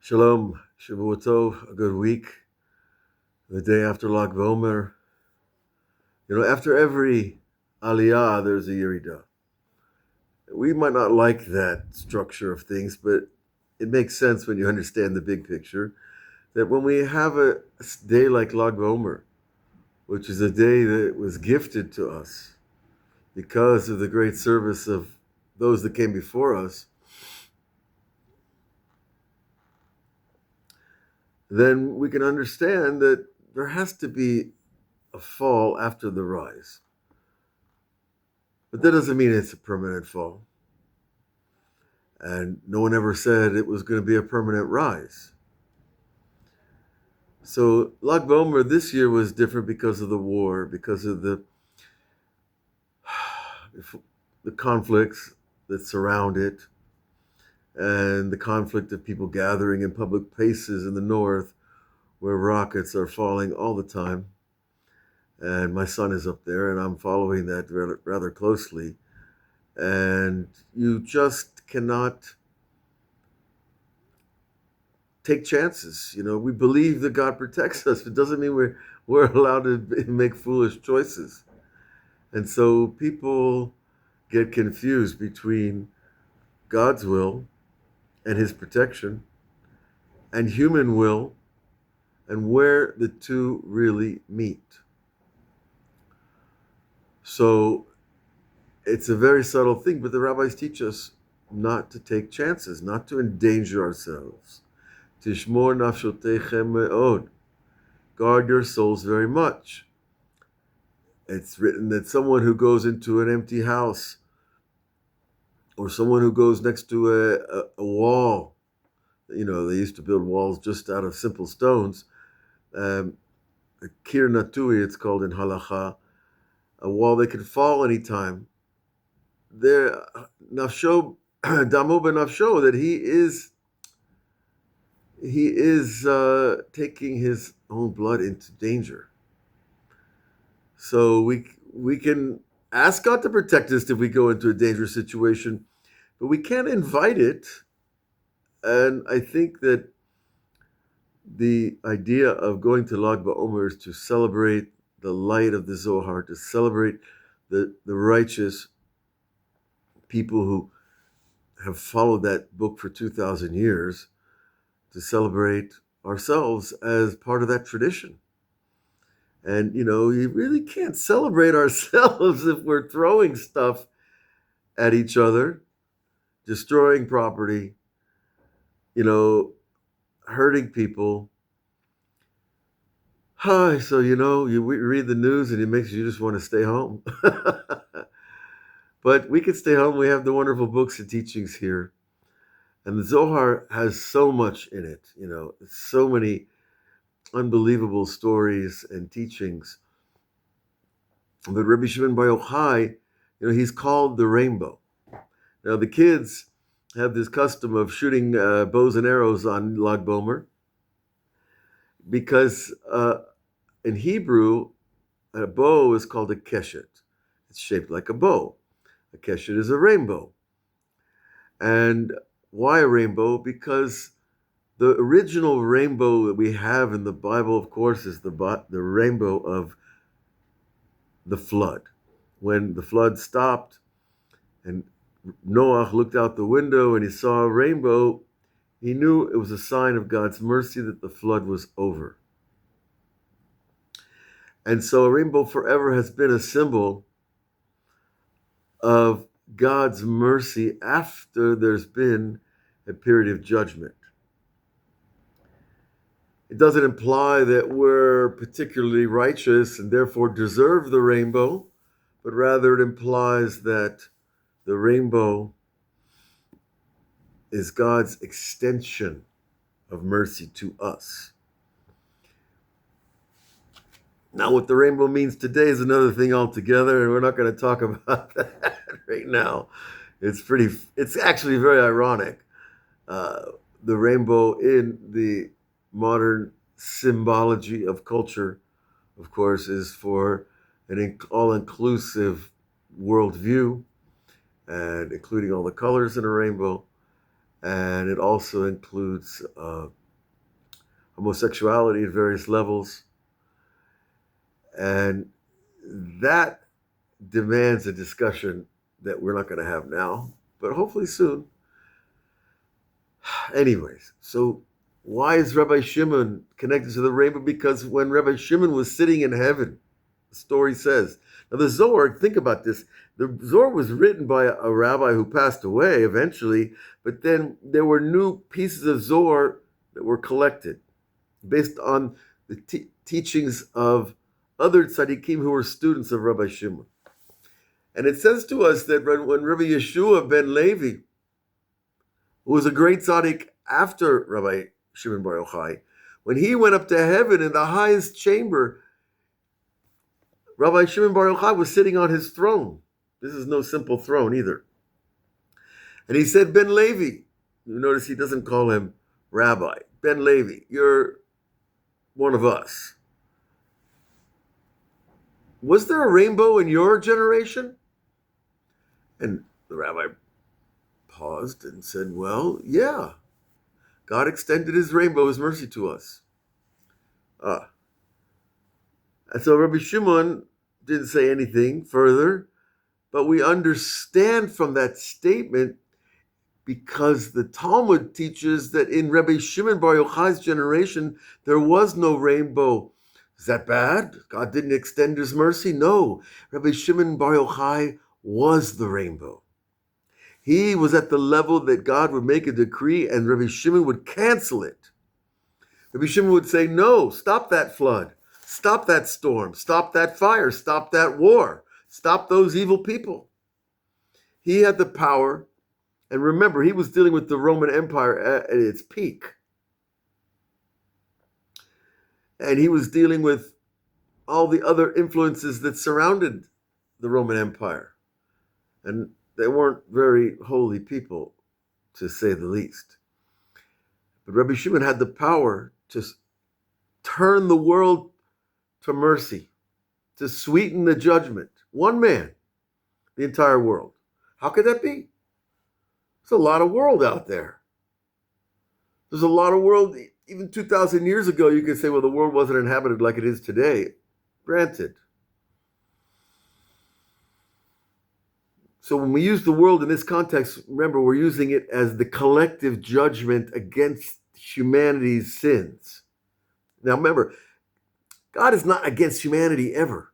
Shalom, Shavua Tov, a good week. The day after Lag BaOmer. After every Aliyah, there's a Yerida. We might not like that structure of things, but it makes sense when you understand the big picture that when we have a day like Lag BaOmer, which is a day that was gifted to us because of the great service of those that came before us, then we can understand that there has to be a fall after the rise. But that doesn't mean it's a permanent fall. And no one ever said it was going to be a permanent rise. So Lag BaOmer this year was different because of the war, because of the conflicts that surround it, and the conflict of people gathering in public places in the north where rockets are falling all the time. And my son is up there, and I'm following that rather closely. And you just cannot take chances. We believe that God protects us. It doesn't mean we're allowed to make foolish choices. And so people get confused between God's will and his protection and human will and where the two really meet. So it's a very subtle thing, but the rabbis teach us not to take chances, not to endanger ourselves. Tishmor nafshotechem me'od. Guard your souls very much. It's written that someone who goes into an empty house or someone who goes next to a wall, they used to build walls just out of simple stones. A kir natui, it's called in halacha, a wall that could fall anytime. There, nafsho, damo benafsho, that he is taking his own blood into danger. So we can ask God to protect us if we go into a dangerous situation, but we can't invite it. And I think that the idea of going to Lag BaOmer is to celebrate the light of the Zohar, to celebrate the righteous people who have followed that book for 2,000 years, to celebrate ourselves as part of that tradition. And, you really can't celebrate ourselves if we're throwing stuff at each other, destroying property, hurting people. Hi, so you read the news and it makes you just want to stay home. But we can stay home. We have the wonderful books and teachings here. And the Zohar has so much in it, so many unbelievable stories and teachings. But Rabbi Shimon Bar Yochai, he's called the rainbow. Now the kids have this custom of shooting bows and arrows on Lag BaOmer because in Hebrew, a bow is called a keshet. It's shaped like a bow. A keshet is a rainbow. And why a rainbow? Because the original rainbow that we have in the Bible, of course, is the rainbow of the flood. When the flood stopped and Noah looked out the window and he saw a rainbow, he knew it was a sign of God's mercy that the flood was over. And so a rainbow forever has been a symbol of God's mercy after there's been a period of judgment. It doesn't imply that we're particularly righteous and therefore deserve the rainbow, but rather it implies that the rainbow is God's extension of mercy to us. Now, what the rainbow means today is another thing altogether, and we're not going to talk about that right now. It's actually very ironic. The rainbow in the modern symbology of culture, of course, is for an all-inclusive worldview, and including all the colors in a rainbow. and it also includes homosexuality at various levels. And that demands a discussion that we're not going to have now, but hopefully soon. Anyways, so why is Rabbi Shimon connected to the rainbow? Because when Rabbi Shimon was sitting in heaven, the story says. Now, the Zohar, think about this. The Zohar was written by a rabbi who passed away eventually, but then there were new pieces of Zohar that were collected based on the teachings of other tzaddikim who were students of Rabbi Shimon. And it says to us that when Rabbi Yeshua ben Levi, who was a great tzaddik after Rabbi Shimon Bar Yochai, when he went up to heaven in the highest chamber, Rabbi Shimon Bar Yochai was sitting on his throne. This is no simple throne either. And he said, Ben Levi, you notice he doesn't call him Rabbi. Ben Levi, you're one of us. Was there a rainbow in your generation? And the rabbi paused and said, well, yeah. God extended his rainbow, his mercy to us. And so Rabbi Shimon didn't say anything further, but we understand from that statement, because the Talmud teaches that in Rabbi Shimon Bar Yochai's generation, there was no rainbow. Is that bad? God didn't extend his mercy? No. Rabbi Shimon Bar Yochai was the rainbow. He was at the level that God would make a decree and Rabbi Shimon would cancel it. Rabbi Shimon would say, no, stop that flood. Stop that storm. Stop that fire. Stop that war. Stop those evil people. He had the power. And remember, he was dealing with the Roman Empire at its peak. And he was dealing with all the other influences that surrounded the Roman Empire. And they weren't very holy people, to say the least. But Rabbi Shimon had the power to turn the world to mercy, to sweeten the judgment. One man, the entire world. How could that be? There's a lot of world out there. There's a lot of world. Even 2,000 years ago, you could say, well, the world wasn't inhabited like it is today. Granted. So when we use the world in this context, remember, we're using it as the collective judgment against humanity's sins. Now remember, God is not against humanity ever.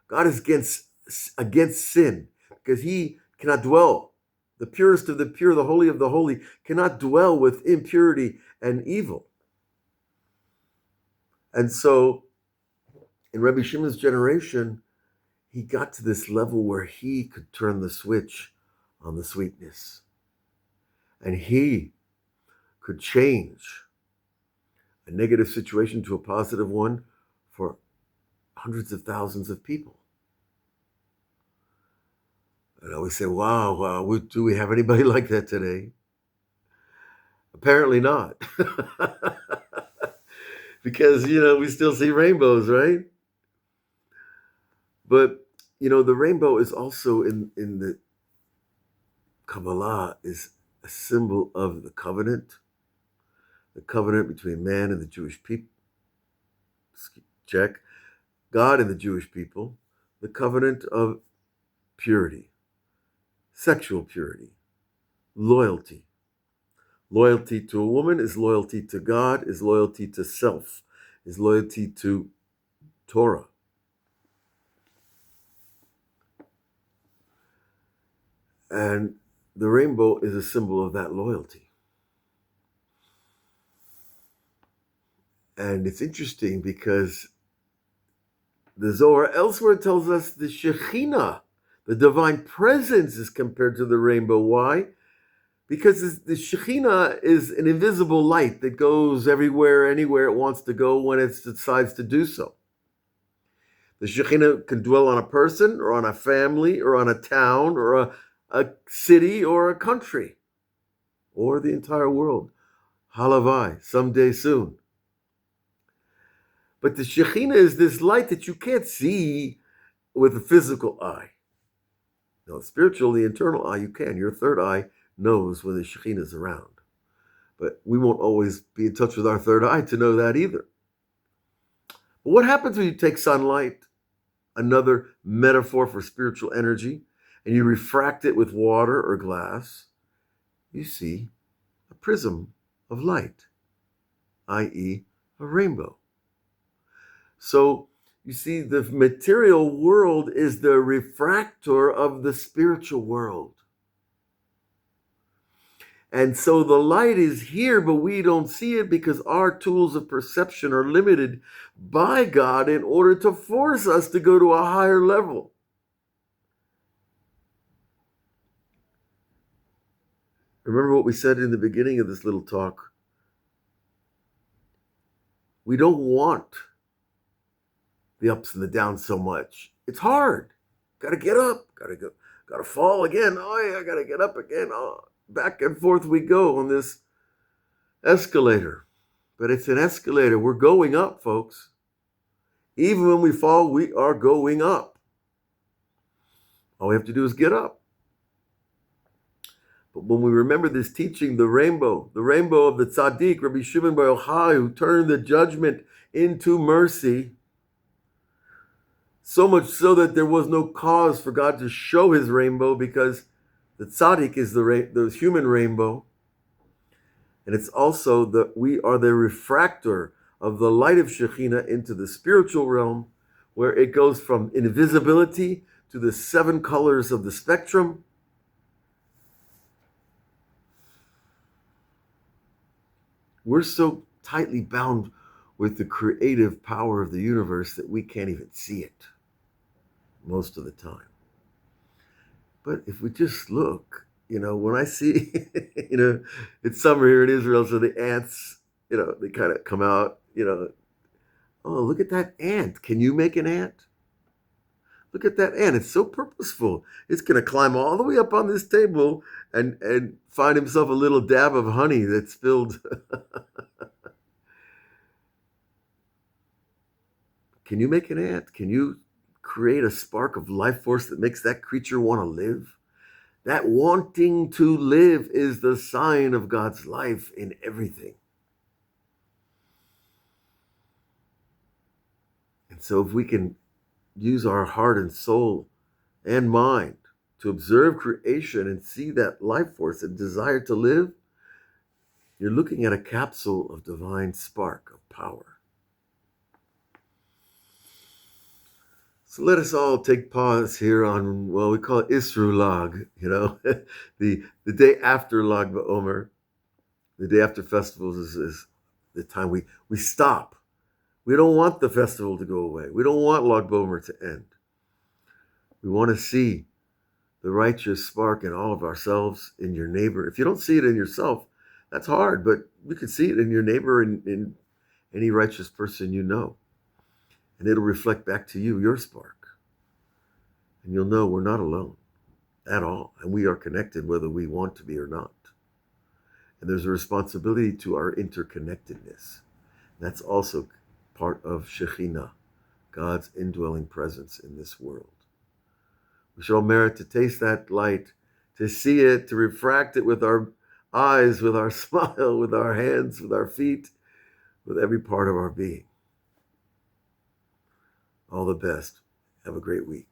God is against sin, because he cannot dwell. The purest of the pure, the holy of the holy, cannot dwell with impurity and evil. And so, in Rabbi Shimon's generation, he got to this level where he could turn the switch on the sweetness. And he could change a negative situation to a positive one for hundreds of thousands of people. And I always say, wow, do we have anybody like that today? Apparently not. Because, we still see rainbows, right? But, the rainbow is also in the Kabbalah is a symbol of the covenant between man and the Jewish people. Check. God and the Jewish people, the covenant of purity, sexual purity, loyalty. Loyalty to a woman is loyalty to God, is loyalty to self, is loyalty to Torah. And the rainbow is a symbol of that loyalty. And it's interesting because the Zohar elsewhere tells us the Shechina, the divine presence, is compared to the rainbow. Why? Because the Shechina is an invisible light that goes everywhere, anywhere it wants to go when it decides to do so. The Shechina can dwell on a person or on a family or on a town or a city or a country or the entire world. Halavai, someday soon. But the Shechina is this light that you can't see with the physical eye. No, spiritual, the internal eye, you can. Your third eye knows when the Shechina is around. But we won't always be in touch with our third eye to know that either. But what happens when you take sunlight, another metaphor for spiritual energy, and you refract it with water or glass? You see a prism of light, i.e., a rainbow. So you see, the material world is the refractor of the spiritual world. And so the light is here, but we don't see it because our tools of perception are limited by God in order to force us to go to a higher level. Remember what we said in the beginning of this little talk. We don't want the ups and the downs so much. It's hard. Got to get up. Got to fall again. Oh, yeah, I got to get up again. Oh, back and forth we go on this escalator. But it's an escalator. We're going up, folks. Even when we fall, we are going up. All we have to do is get up. But when we remember this teaching, the rainbow of the tzaddik, Rabbi Shimon bar Yochai, who turned the judgment into mercy, so much so that there was no cause for God to show his rainbow because the tzaddik is the human rainbow. And it's also that we are the refractor of the light of Shechina into the spiritual realm, where it goes from invisibility to the 7 colors of the spectrum. We're so tightly bound with the creative power of the universe that we can't even see it most of the time. But if we just look, when I see, it's summer here in Israel, so the ants, they kind of come out, oh, look at that ant. Can you make an ant? Look at that ant. It's so purposeful. It's going to climb all the way up on this table and find himself a little dab of honey that's spilled. Can you make an ant? Can you create a spark of life force that makes that creature want to live? That wanting to live is the sign of God's life in everything. And so if we can use our heart and soul and mind to observe creation and see that life force and desire to live, you're looking at a capsule of divine spark of power. So let us all take pause here on, well, we call it Isru Lag, the day after Lag BaOmer, the day after festivals is the time we stop. We don't want the festival to go away. We don't want Lag BaOmer to end. We want to see the righteous spark in all of ourselves, in your neighbor. If you don't see it in yourself, that's hard, but you can see it in your neighbor and in any righteous person you know. And it'll reflect back to you, your spark. And you'll know we're not alone at all. And we are connected whether we want to be or not. And there's a responsibility to our interconnectedness. That's also part of Shechina, God's indwelling presence in this world. We should all merit to taste that light, to see it, to refract it with our eyes, with our smile, with our hands, with our feet, with every part of our being. All the best. Have a great week.